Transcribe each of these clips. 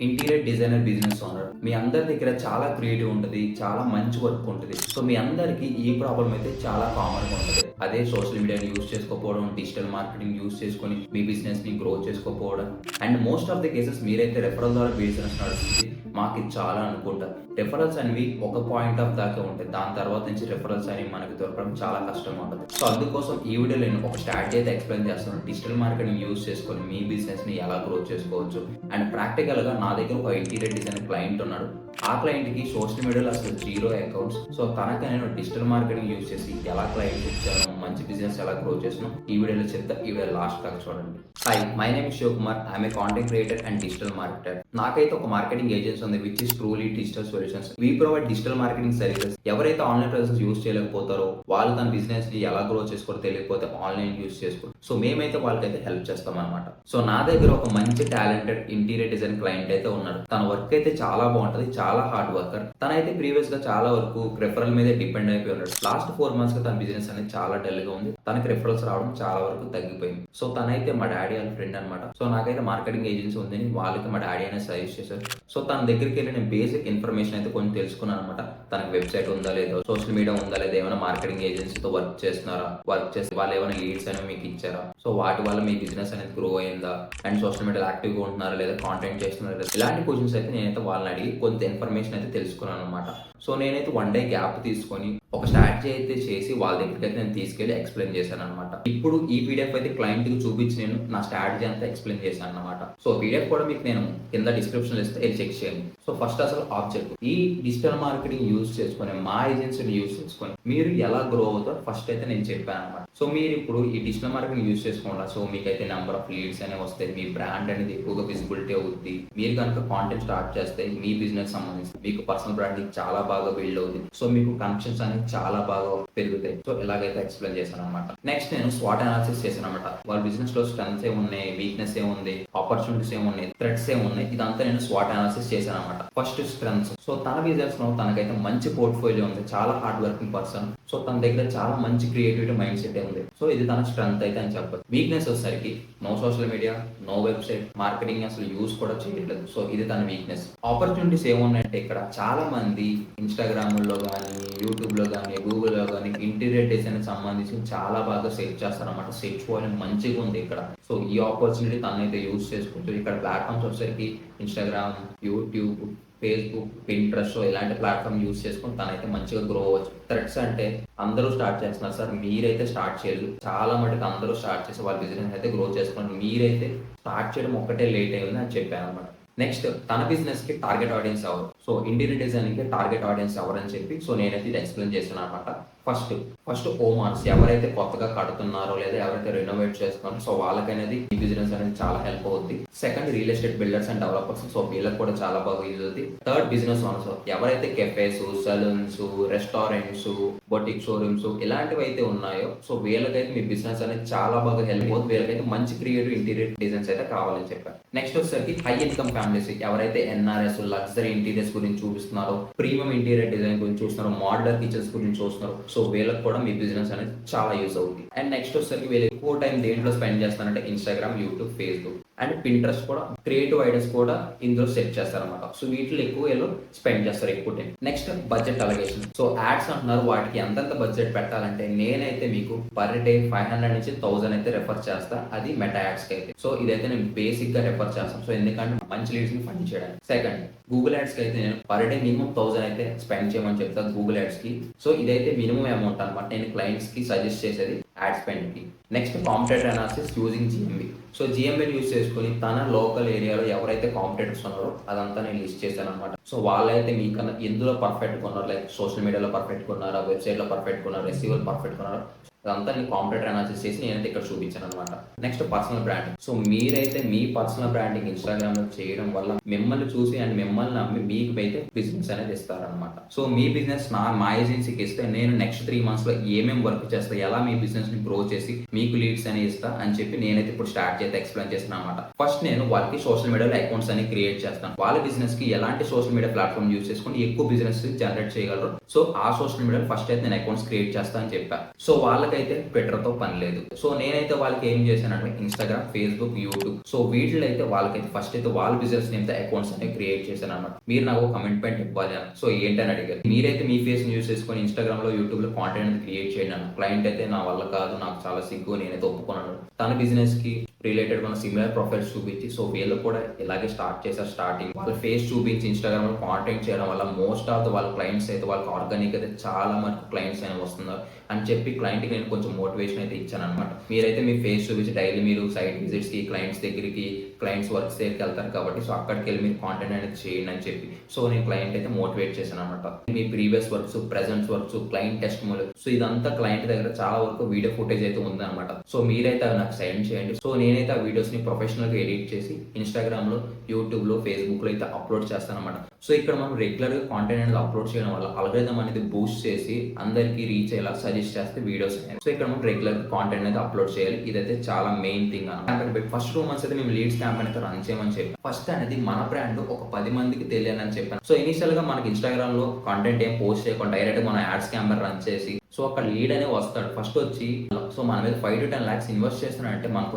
Interior designer business owner. మీ అందరి దగ్గర చాలా క్రియేటివ్ ఉంటది. చాలా మంచి వర్క్ ఉంటది. సో, మీ అందరికి ఈ ప్రాబ్లమ్ అయితే చాలా కామన్‌గా ఉంటది. అదే సోషల్ మీడియాని యూజ్ చేసుకోకపోవడం, డిజిటల్ మార్కెటింగ్ యూజ్ చేసుకొని మీ బిజినెస్‌ని గ్రో చేసుకోకపోవడం and most of the cases మీరైతే రెఫరల్ ద్వారా బిజినెస్ నడుస్తుంది. మాకిది చాలా అనుకుంటా. రెఫరల్స్ అనేవి ఒక పాయింట్ ఆఫ్ దాకా ఉంటాయి. దాని తర్వాత నుంచి రెఫరల్స్ అనేవి మనకి దొరకడం చాలా కష్టంగా ఉంటది. సో, అందుకోసం ఈ వీడియోలో నేను ఒక స్ట్రాటజీ అయితే ఎక్స్‌ప్లెయిన్ చేస్తాను. డిజిటల్ మార్కెటింగ్ యూజ్ చేసుకొని మీ బిజినెస్‌ని ఎలా గ్రో చేసుకోవచ్చు అండ్ ప్రాక్టికల్‌గా నా దగ్గర ఒక ఇంటీరియర్ డిజైనర్ క్లయింట్ ఉన్నాడు. ఆ క్లయింట్‌కి సోషల్ మీడియాలో అసలు జీరో అకౌంట్స్. సో, తనకి నేను డిజిటల్ మార్కెటింగ్ యూజ్ చేసి ఎలా క్లయింట్ ఇచ్చాను, మంచి బిజినెస్ ఎలా గ్రో చేసానో ఈ వీడియోలో చెప్తా. ఈ వీడియో లాస్ట్ దాకా చూడండి. Hi, my name is Shivakumar. I'm a content creator and digital marketer. నాకైతే ఒక మార్కెటింగ్ ఏజెన్సీ ఉంది which is truly digital solutions. We provide digital marketing services. ఎవరైతే ఆన్లైన్ ప్రెజెన్స్ యూజ్ చేయలేకపోతారో, వాళ్ళు తన బిజినెస్ ని ఎలా గ్రో చేసుకోరో తెలియకపోతే ఆన్లైన్ యూజ్ చేసుకోరు. సో, మేమైతే వాళ్ళకైతే హెల్ప్ చేస్తాం అనమాట. సో, నా దగ్గర ఒక మంచి టాలెంటెడ్ ఇంటీరియర్ డిజైన్ క్లయింట్ అయితే ఉన్నాడు. తన వర్క్ అయితే చాలా బాగుంటది. చాలా హార్డ్ వర్కర్. తనైతే ప్రీవియస్ గా చాలా వరకు రెఫరల్ మీదే డిపెండ్ అయిపోయి ఉన్నాడు. లాస్ట్ 4 months గా తన బిజినెస్ అనేది చాలా డల్ గా ఉంది. తనకి రెఫరల్స్ రావడం చాలా వరకు తగ్గిపోయింది. సో, తనైతే మా డాడీ వాళ్ళ ఫ్రెండ్ అనమాట. సో, నాకైతే మార్కెటింగ్ ఏజెన్సీ ఉందని వాళ్ళకి మా డాడీ అనేది సజెస్ట్ చేశారు. సో, తన దగ్గరికి వెళ్ళి నేను బేసిక్ ఇన్ఫర్మేషన్ అయితే కొంచెం తెలుసుకున్నాను అనమాట. తనకి వెబ్సైట్ ఉందా లేదా, సోషల్ మీడియా ఉందా లేదా, ఏమైనా మార్కెటింగ్ ఏజెన్సీతో వర్క్ చేస్తున్నారా, వర్క్ చేస్తే వాళ్ళు ఏమైనా లీడ్స్ అనేవి మీకు ఇచ్చారా, సో వాటి వల్ల మీ బిజినెస్ అనేది గ్రో అయిందా అండ్ సోషల్ మీడియాలో యాక్టివ్గా ఉంటున్నారా లేదా, కాంటెంట్ చేస్తున్నారా లేదా, ఇలాంటి క్వశ్చన్స్ అయితే నేనైతే వాళ్ళని అడిగి కొంత ఇన్ఫర్మేషన్ అయితే తెలుసుకున్నాను అనమాట. సో, నేనైతే 1 day గ్యాప్ తీసుకొని ఒక స్ట్రాటజీ అయితే చేసి వాళ్ళ దగ్గరికి అయితే నేను తీసుకెళ్లి ఎక్స్ప్లెయిన్ చేశాను అనమాట. ఇప్పుడు ఈ పీడిఎఫ్ అయితే క్లయింట్ కి చూపించి నేను నా స్ట్రాటజీ అంతా ఎక్స్ప్లెయిన్ చేశాను అనమాట. సో, పీడిఎఫ్ కూడా మీకు నేను కింద డిస్క్రిప్షన్ ఇస్తే చెక్ చేయండి. సో, ఫస్ట్ అసలు ఆబ్జెక్ట్ ఈ డిజిటల్ మార్కెటింగ్ యూజ్ చేసుకొని మా ఏజెన్సీని యూజ్ చేసుకొని మీరు ఎలా గ్రో అవుతారో ఫస్ట్ అయితే నేను చెప్పాను అనమాట. సో, మీరు ఇప్పుడు ఈ డిజిటల్ మార్కెటింగ్ యూజ్ చేసుకోండి. సో, మీకైతే నెంబర్ ఆఫ్ లీడ్స్ అనేవి వస్తాయి. మీ బ్రాండ్ అనేది ఎక్కువగా విజిబిలిటీ అవుతుంది. మీరు కనుక కాంటెంట్ స్టార్ట్ చేస్తే మీ బిజినెస్ సంబంధించి మీకు పర్సనల్ బ్రాండింగ్ చాలా బాగా బిల్డ్ అవుతుంది. సో, మీకు కనెక్షన్స్ అనేవి చాలా బాగా పెరుగుతాయి. సో, ఇలాగైతే ఎక్స్ప్లెయిన్ చేశాను అనమాట. నెక్స్ట్ నేను స్వాట్ అనాలిసిస్ చేశాను అనమాట. వాళ్ళ బిజినెస్ లో స్ట్రెంగ్స్ ఏమున్నాయి, వీక్నెస్ ఏముంది, ఆపర్చునిటీస్ ఏమున్నాయి, థ్రెట్స్ ఏమున్నాయి, ఇదంతా నేను స్వాట్ అనాలిసిస్ చేశాను అనమాట. First strengths. సో, తన బిజినెస్ లో తనకైతే మంచి పోర్ట్ఫోలియో ఉంది. చాలా హార్డ్ వర్కింగ్ పర్సన్. సో, తన దగ్గర చాలా మంచి క్రియేటివిటీ మైండ్ సెట్ ఉంది. సో, ఇది తన స్ట్రెంగ్త్ అయితే అని చెప్పచ్చు. వీక్నెస్ వచ్చేసరికి no social media, no website, marketing అసలు యూజ్ కూడా చేయట్లేదు. సో, ఇది తన వీక్నెస్. ఆపర్చునిటీస్ ఏమున్నాయంటే ఇక్కడ చాలా మంది ఇన్స్టాగ్రామ్ లో కానీ, యూట్యూబ్ లో కానీ, గూగుల్ లో కానీ ఇంటీరియర్ డిజైన్ సంబంధించి చాలా బాగా సెర్చ్ చేస్తారన్నమాట. సెర్చ్ వాల్యూమ్ మంచిగా ఉంది ఇక్కడ. సో, ఈ ఆపర్చునిటీ తనైతే యూజ్ చేసుకుంటూ ఇక్కడ ప్లాట్ఫామ్స్ వచ్చేసరికి ఇన్స్టాగ్రామ్, యూట్యూబ్, ఫేస్బుక్, పింట్రెస్ట్ ఇలాంటి ప్లాట్ఫామ్ యూజ్ చేసుకుని తనైతే మంచిగా గ్రో అవ్వచ్చు. థ్రెడ్స్ అంటే అందరూ స్టార్ట్ చేస్తున్నారు సార్, మీరైతే స్టార్ట్ చేయలేదు. చాలా మటుకు అందరూ స్టార్ట్ చేసి వాళ్ళ బిజినెస్ అయితే గ్రో చేసుకున్నారు. మీరైతే స్టార్ట్ చేయడం ఒక్కటే లేట్ అయింది అని చెప్పాను అనమాట. నెక్స్ట్ తన బిజినెస్ కి టార్గెట్ ఆడియన్స్ ఎవరు, సో ఇంటీరియర్ డిజైనింగ్ కి టార్గెట్ ఆడియన్స్ ఎవరు అని చెప్పి సో నేనైతే ఇది ఎక్స్ప్లెయిన్ చేస్తున్నాను అనమాట. ఫస్ట్ ఓమాన్స్ ఎవరైతే కొత్తగా కడుతున్నారో లేదా ఎవరైతే రెనోవేట్ చేస్తున్నారో సో వాళ్ళకనేది ఈ బిజినెస్ అనేది చాలా హెల్ప్ అవుతుంది. Second real estate builders and developers, so వీళ్ళకి కూడా చాలా బాగా యూజ్ అవుతుంది. థర్డ్ బిజినెస్ ఓనర్స్, ఎవరైతే cafes, saloons, restaurants, boutique showrooms ఇలాంటివి అయితే ఉన్నాయో సో వీళ్ళకైతే మీ బిజినెస్ అనేది చాలా బాగా హెల్ప్ అవుతుంది. వీళ్ళకైతే మంచి క్రియేటివ్ ఇంటీరియర్ డిజైన్స్ అయితే కావాలని చెప్పారు. నెక్స్ట్ వచ్చేసరికి హై ఇన్కమ్ ఫ్యామిలీస్, ఎవరైతే ఎన్ఆర్ఎస్, లగ్జరీ ఇంటీరియర్స్ గురించి చూపిస్తున్నారో, ప్రీమియం ఇంటీరియర్ డిజైన్ గురించి చూస్తున్నారో, మోడ్యులర్ కిచెన్స్ గురించి చూస్తున్నారు సో వీళ్ళకి కూడా మీ బిజినెస్ అనేది చాలా యూజ్ అవుతుంది. అండ్ నెక్స్ట్ వచ్చేసరికి వీళ్ళు ఎక్కువ టైం దేంట్లో స్పెండ్ చేస్తారంటే Instagram, YouTube, Facebook and Pinterest కూడా క్రియేటివ్ ఐడియాస్ కూడా ఇందులో సెట్ చేస్తారన్నమాట. సో వీటిలో ఎక్కువ వీళ్ళు స్పెండ్ చేస్తారు ఎక్కువ time. Next budget allocation. So ads అంటున్నారు, వాటికి ఎంతెంత బడ్జెట్ పెట్టాలంటే నేనైతే మీకు పర్ డే 500 నుంచి 1000 అయితే రెఫర్ చేస్తా. అది మెటా యాడ్స్ కి అయితే. సో ఇదైతే నేను బేసిక్ గా రెఫర్ చేస్తాను. సో ఎందుకంటే మంచి లీడ్స్ ని ఫండ్ చేయడానికి. సెకండ్ గూగుల్ యాడ్స్ కి అయితే నేను పర్ డే మినిమం 1000 అయితే స్పెండ్ చేయమని చెప్తాను గూగుల్ యాడ్స్ కి. సో ఇదైతే మినిమం అమౌంట్ అనమాట నేను క్లయింట్స్ కి సజెస్ట్ చేసేది యాడ్ స్పెండ్ కి. Next competitor analysis using GMB. So జిఎంబిని యూజ్ చేసుకుని తన లోకల్ ఏరియాలో ఎవరైతే కాంపిటేటర్స్ ఉన్నారో అదంతా నేను లిస్ట్ చేశాను అనమాట. సో వాళ్ళైతే మీకన్నా ఎందులో పర్ఫెక్ట్ కొన్నారు, లైక్ సోషల్ మీడియాలో పర్ఫెక్ట్ కొన్నారా, వెబ్సైట్ లో పర్ఫెక్ట్ కొన్నారా, ఎస్ఈఓలో పర్ఫెక్ట్ కొన్నారా, అదంతా నేను కాంపిటేటర్ అనాలిసిస్ చేసి నేనైతే ఇక్కడ చూపించాను అనమాట. Next personal branding. సో మీరైతే మీ పర్సనల్ బ్రాండింగ్ ఇన్స్టాగ్రామ్ లో చేయడం వల్ల మిమ్మల్ని చూసి అండ్ మిమ్మల్ని నమ్మి మీకు అయితే బిజినెస్ అనేది ఇస్తారనమాట. సో మీ బిజినెస్ మా ఏజెన్సీకి ఇస్తే నేను నెక్స్ట్ 3 months లో ఏమేమి వర్క్ చేస్తా, ఎలా మీ బిజినెస్ ని గ్రో చేసి మీకు లీడ్స్ అని ఇస్తా అని చెప్పి నేనైతే ఇప్పుడు స్టార్ట్ చేస్తే ఎక్స్ప్లెయిన్ చేస్తాను అనమాట. ఫస్ట్ నేను వాళ్ళకి సోషల్ మీడియాలో అకౌంట్స్ అని క్రియేట్ చేస్తాను. వాళ్ళ బిజినెస్ కి ఎలాంటి సోషల్ మీడియా ప్లాట్ఫామ్ యూజ్ చేసుకుని ఎక్కువ బిజినెస్ జనరేట్ చేయగలరు. సో ఆ సోషల్ మీడియాలో ఫస్ట్ అయితే నేను అకౌంట్స్ క్రియేట్ చేస్తా అని చెప్పా. సో వాళ్ళకి వాళ్ళకైతే ట్విట్టర్‌తో పని లేదు. సో నేనైతే వాళ్ళకి ఏం చేశానంటే ఇన్‌స్టాగ్రామ్, ఫేస్‌బుక్, యూట్యూబ్ సో వీటిలో అయితే వాళ్ళకైతే ఫస్ట్ అయితే వాళ్ళ బిజినెస్ నేమ్‌తో అకౌంట్స్ అనేవి క్రియేట్ చేశానన్నమాట. మీరు నాకు కమిట్మెంట్ ఇవ్వాలి అని. సో ఏంటని అడిగారు. మీరైతే మీ ఫేస్‌ని యూజ్ చేసుకొని ఇన్‌స్టాగ్రామ్‌లో, యూట్యూబ్‌లో కాంటెంట్ అనేది క్రియేట్ చేయండి అన్నారు. క్లయింట్ అయితే నా వల్ల కాదు, నాకు చాలా సిగ్గు, నేనైతే ఒప్పుకోను. తన బిజినెస్‌కి రిలేటెడ్ మన సిమిలర్ ప్రొఫైల్స్ చూపించి సో వీళ్ళు కూడా ఇలాగే స్టార్ట్ చేశారు. స్టార్టింగ్ వాళ్ళ ఫేస్ చూపించి ఇన్‌స్టాగ్రామ్‌లో కాంటెంట్ చేయడం వల్ల మోస్ట్ ఆఫ్ ద వాళ్ళ క్లయింట్స్ అయితే వాళ్ళకి ఆర్గానిక్ అయితే చాలా మటుకు క్లయింట్స్ అనేవి వస్తున్నారు అని చెప్పి క్లయింట్‌కి నేను కొంచెం మోటివేషన్ అయితే ఇచ్చానన్నమాట. మీరైతే మీ ఫేస్ చూపించి డైలీ మీరు సైట్ విజిట్స్‌కి, క్లయింట్స్ దగ్గరికి, క్లయింట్స్ వర్క్స్ దగ్గరికి వెళ్తారు కాబట్టి సో అక్కడికెళ్ళి మీరు కాంటెంట్ అనేది చేయండి అని చెప్పి సో నేను క్లయింట్ అయితే మోటివేట్ చేశానన్నమాట. మీ previous works, present works, client testimonial so ఇదంతా క్లయింట్ దగ్గర చాలా వరకు వీడియో ఫుటేజ్ అయితే ఉందన్నమాట. సో మీరైతే అవి నాకు సెండ్ చేయండి. సో నేనైతే ఆ వీడియోస్‌ని ప్రొఫెషనల్‌గా ఎడిట్ చేసి ఇన్‌స్టాగ్రామ్‌లో, యూట్యూబ్‌లో, ఫేస్‌బుక్‌లో అయితే అప్లోడ్ చేస్తానన్నమాట. సో ఇక్కడ మనం రెగ్యులర్‌గా కాంటెంట్ అనేది అప్లోడ్ చేయడం వల్ల అల్గోరిథం అనేది బూస్ట్ చేసి అందరికీ రీచ్ అయ్యేలా సజెస్ట్ చేస్తే వీడియోస్ అనేవి. సో ఇక్కడ మనం రెగ్యులర్ కాంటెంట్ అనేది అప్లోడ్ చేయాలి. ఇదైతే చాలా మెయిన్ థింగ్ అన్నమాట. ఫస్ట్ 2 మంత్స్ అయితే మేము లీడ్స్ క్యాంపెయిన్ అయితే రన్ చేయమని చెప్పాం. ఫస్ట్ అనేది మన బ్రాండ్ ఒక 10 మందికి తెలియాలని చెప్పాను. సో ఇనిషియల్‌గా మనకి ఇన్‌స్టాగ్రామ్‌లో కంటెంట్ ఏం పోస్ట్ చేయకుండా డైరెక్ట్‌గా మనం యాడ్స్ క్యాంపెయిన్ రన్ చేసి సో అక్కడ లీడ్ అనే వస్తాడు. ఫస్ట్ వచ్చి సో మన మీద 5-10 lakhs ఇన్వెస్ట్ చేస్తున్నాడంటే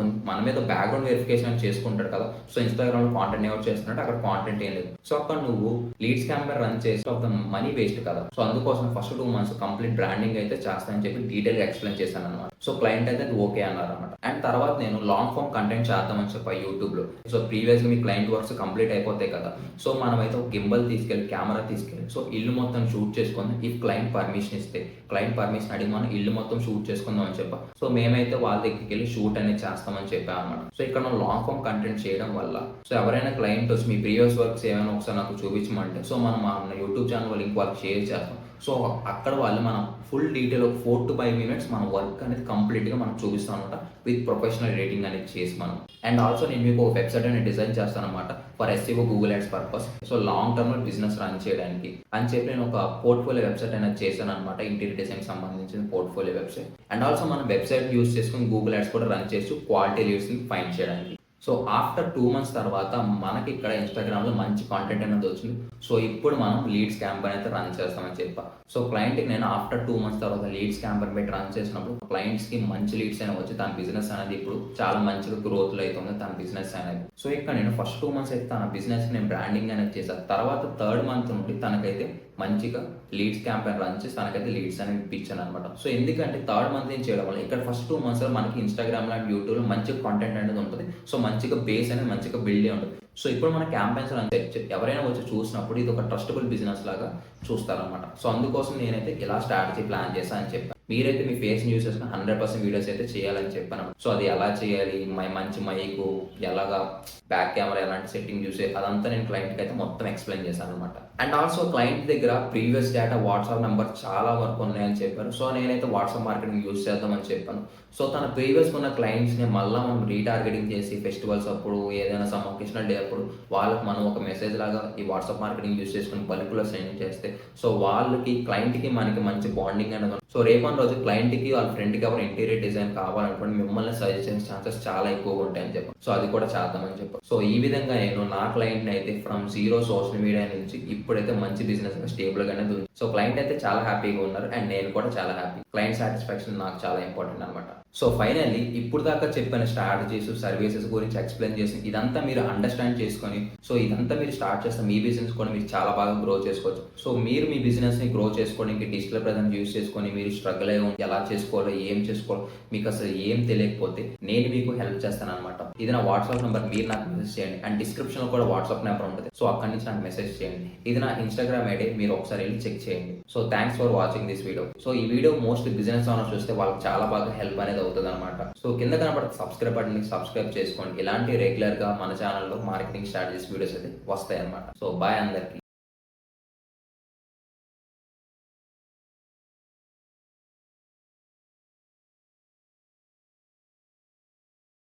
మన మీద బ్యాక్గ్రౌండ్ వెరిఫికేషన్ చేసుకుంటాడు కదా. సో ఇన్‌స్టాగ్రామ్‌లో కాంటెంట్ ఎవరు చేస్తున్నాడు, అక్కడ కాంటెంట్ ఏం లేదు. సో అక్కడ నువ్వు లీడ్స్ క్యాంపెయిన్ రన్ చేసి ఒక మనీ వేస్ట్ కదా. సో అందుకోసం ఫస్ట్ 2 మంత్స్ కంప్లీట్ బ్రాండింగ్ అయితే చేస్తానని చెప్పి డీటెయిల్‌గా ఎక్స్‌ప్లెయిన్ చేశాను అన్నమాట. సో క్లయింట్ అయితే అది ఓకే అన్నారన్నమాట. అండ్ తర్వాత నేను లాంగ్ ఫార్మ్ కంటెంట్ చేద్దామని చెప్పా యూట్యూబ్‌లో. సో ప్రీవియస్‌గా మీ క్లయింట్ వర్క్స్ కంప్లీట్ అయిపోతాయి కదా. సో మనమైతే ఒక గింబల్ తీసుకెళ్ళి, కెమెరా తీసుకెళ్ళి సో ఇల్లు మొత్తం షూట్ చేసుకొని ఇఫ్ క్లయింట్ పర్మిషన్ ఇస్తే, క్లయింట్ పర్మిషన్ అడిగి మనం ఇల్లు మొత్తం షూట్ చేసుకుందాం అని చెప్పా. సో మేమైతే వాళ్ళ దగ్గరికి వెళ్ళి షూట్ అనేది చేస్తామని చెప్పాం అన్నమాట. సో ఇక్కడ మనం లాంగ్ ఫార్మ్ కంటెంట్ చేయడం వల్ల సో ఎవరైనా క్లయింట్ వచ్చి మీ ప్రీవియస్ వర్క్స్ ఏమైనా ఒకసారి నాకు చూపించమంటే సో మనం మన యూట్యూబ్ ఛానల్ లింక్ వాళ్ళకి షేర్ చేస్తాం. సో అక్కడ వాళ్ళు మనం ఫుల్ డీటెయిల్ ఒక 4 to 5 minutes మన వర్క్ అనేది కంప్లీట్‌గా మనం చూపిస్తాం అనమాట. విత్ ప్రొఫెషనల్ ఎడిటింగ్ అనేది చేసి మనం. అండ్ ఆల్సో నేను మీకు ఒక వెబ్సైట్ అనేది డిజైన్ చేస్తాను అనమాట. For SEO, Google ads purpose. So long టర్మ్‌లో బిజినెస్ రన్ చేయడానికి అని చెప్పి నేను ఒక పోర్ట్ఫోలియో వెబ్సైట్ అనేది చేశాను అనమాట. ఇంటీరియర్ డిజైన్ సంబంధించిన పోర్ట్ఫోలియో వెబ్సైట్. అండ్ ఆల్సో మనం వెబ్సైట్ యూజ్ చేసుకొని గూగుల్ యాడ్స్ కూడా రన్ చేస్తూ క్వాలిటీ లీడ్స్‌ని ఫైండ్ చేయడానికి. సో ఆఫ్టర్ 2 months తర్వాత మనకి ఇక్కడ ఇన్‌స్టాగ్రామ్‌లో మంచి కాంటెంట్ అనేది వచ్చింది. సో ఇప్పుడు మనం లీడ్స్ క్యాంపెయిన్ అయితే రన్ చేస్తామని చెప్పా. సో క్లయింట్‌కి నేను ఆఫ్టర్ 2 months తర్వాత లీడ్స్ క్యాంపెయిన్ పెట్టి రన్ చేసినప్పుడు క్లయింట్స్‌కి మంచి లీడ్స్ అనేవి వచ్చి తన బిజినెస్ అనేది ఇప్పుడు చాలా మంచిగా గ్రోత్‌లో అవుతుంది తన బిజినెస్ అనేది. సో ఇక్కడ నేను ఫస్ట్ 2 months అయితే తన బిజినెస్‌కి నేను బ్రాండింగ్ అనేది చేశాను. తర్వాత 3rd month నుండి తనకైతే మంచిగా లీడ్స్ క్యాంపెయిన్ రన్ చేసి తనకైతే లీడ్స్ అనేవి ఇప్పించాను అనమాట. సో ఎందుకంటే 3rd month ఏం చేయడం వల్ల ఇక్కడ ఫస్ట్ 2 months మనకి ఇన్‌స్టాగ్రామ్‌లో అండ్ యూట్యూబ్‌లో మంచి కాంటెంట్ అనేది ఉంటుంది. సో మంచిగా బేస్ అనేది మంచిగా బిల్డ్ ఉంటుంది. సో ఇప్పుడు మన క్యాంపెయిన్స్ అంతే ఎవరైనా వచ్చి చూసినప్పుడు ఇది ఒక ట్రస్టబుల్ బిజినెస్ లాగా చూస్తారనమాట. సో అందుకోసం నేనైతే ఇలా స్ట్రాటజీ ప్లాన్ చేశాను అని చెప్పాను. మీరైతే మీ ఫేస్‌ని యూజ్ చేసుకొని 100% వీడియోస్ అయితే చేయాలని చెప్పాను. సో అది ఎలా చేయాలి, మంచి మైకు, ఎలాగా బ్యాక్ కెమెరా ఎలాంటి సెట్టింగ్ యూజ్ చేయాలి అదంతా నేను క్లయింట్‌కి అయితే మొత్తం ఎక్స్‌ప్లెయిన్ చేశాను అనమాట. అండ్ ఆల్సో క్లయింట్ దగ్గర ప్రీవియస్ డేటా, వాట్సాప్ నెంబర్ చాలా వరకు ఉన్నాయని చెప్పారు. సో నేనైతే వాట్సాప్ మార్కెటింగ్ యూజ్ చేద్దామని చెప్పాను. సో తన ప్రీవియస్‌గా ఉన్న క్లయింట్స్‌ని మళ్ళీ మనం రీటార్గెటింగ్ చేసి ఫెస్టివల్స్ అప్పుడు ఏదైనా సమ్ ఒకేషనల్ డే అప్పుడు వాళ్ళకి మనం ఒక మెసేజ్ లాగా ఈ వాట్సాప్ మార్కెటింగ్ యూజ్ చేసుకుని బల్క్‌లో సెండ్ చేస్తే సో వాళ్ళకి క్లయింట్‌కి మనకి మంచి బాండింగ్ అనేది సో రేపటి రోజు క్లయింట్‌కి వాళ్ళ ఫ్రెండ్‌కి ఎవరు ఇంటీరియర్ డిజైన్ కావాలనుకోండి మిమ్మల్ని సజెస్ట్ చేసే ఛాన్సెస్ చాలా ఎక్కువగా ఉంటాయని చెప్పాను. సో అది కూడా చేద్దామని చెప్పాను. సో ఈ విధంగా నేను నా క్లయింట్‌ని అయితే ఫ్రమ్ జీరో సోషల్ మీడియా నుంచి ఇప్పుడైతే మంచి బిజినెస్‌గా స్టేబుల్‌గా అనేది ఉంది. సో క్లయింట్ అయితే చాలా హ్యాపీగా ఉన్నారు అండ్ నేను కూడా చాలా హ్యాపీ. క్లయింట్ సాటిస్ఫాక్షన్ నాకు చాలా ఇంపార్టెంట్ అనమాట. సో ఫైనల్లీ ఇప్పుడు దాకా చెప్పిన స్ట్రాటజీస్, సర్వీసెస్ గురించి ఎక్స్‌ప్లెయిన్ చేసి ఇదంతా మీరు అండర్స్టాండ్ చేసుకొని సో ఇదంతా మీరు స్టార్ట్ చేస్తే మీ బిజినెస్ కూడా మీరు చాలా బాగా గ్రో చేసుకోవచ్చు. సో మీరు మీ బిజినెస్‌ని గ్రో చేసుకోవడానికి డిజిటల్ ప్రెజెన్స్ యూజ్ చేసుకొని మీరు స్ట్రగుల్ అయ్యి ఎలా చేసుకోవాలో, ఏం చేసుకోవాలో మీకు అసలు ఏం తెలియకపోతే నేను మీకు హెల్ప్ చేస్తాను అనమాట. ఇది నా వాట్సాప్ నెంబర్, మీరు నాకు మెసేజ్ చేయండి అండ్ డిస్క్రిప్షన్‌లో కూడా వాట్సాప్ నెంబర్ ఉంటుంది. సో అక్కడి నుంచి నాకు మెసేజ్ చేయండి. ఇది నా ఇన్‌స్టాగ్రామ్ ఐడి, మీరు ఒకసారి వెళ్ళి చెక్ చేయండి. So thanks for watching this video. So ఈ వీడియో మోస్ట్ బిజినెస్ ఓనర్స్ చూస్తే వాళ్ళకి చాలా బాగా హెల్ప్ అనేది అవుతుంది అనమాట. సో కింద కనబడే సబ్స్క్రైబ్ బటన్ సబ్స్క్రైబ్ చేసుకోండి. ఇలాంటి రెగ్యులర్ గా మన ఛానల్లో మార్కెటింగ్ స్ట్రాటజీస్ వీడియోస్ అయితే వస్తాయి అనమాట. సో బాయ్ అందరికి.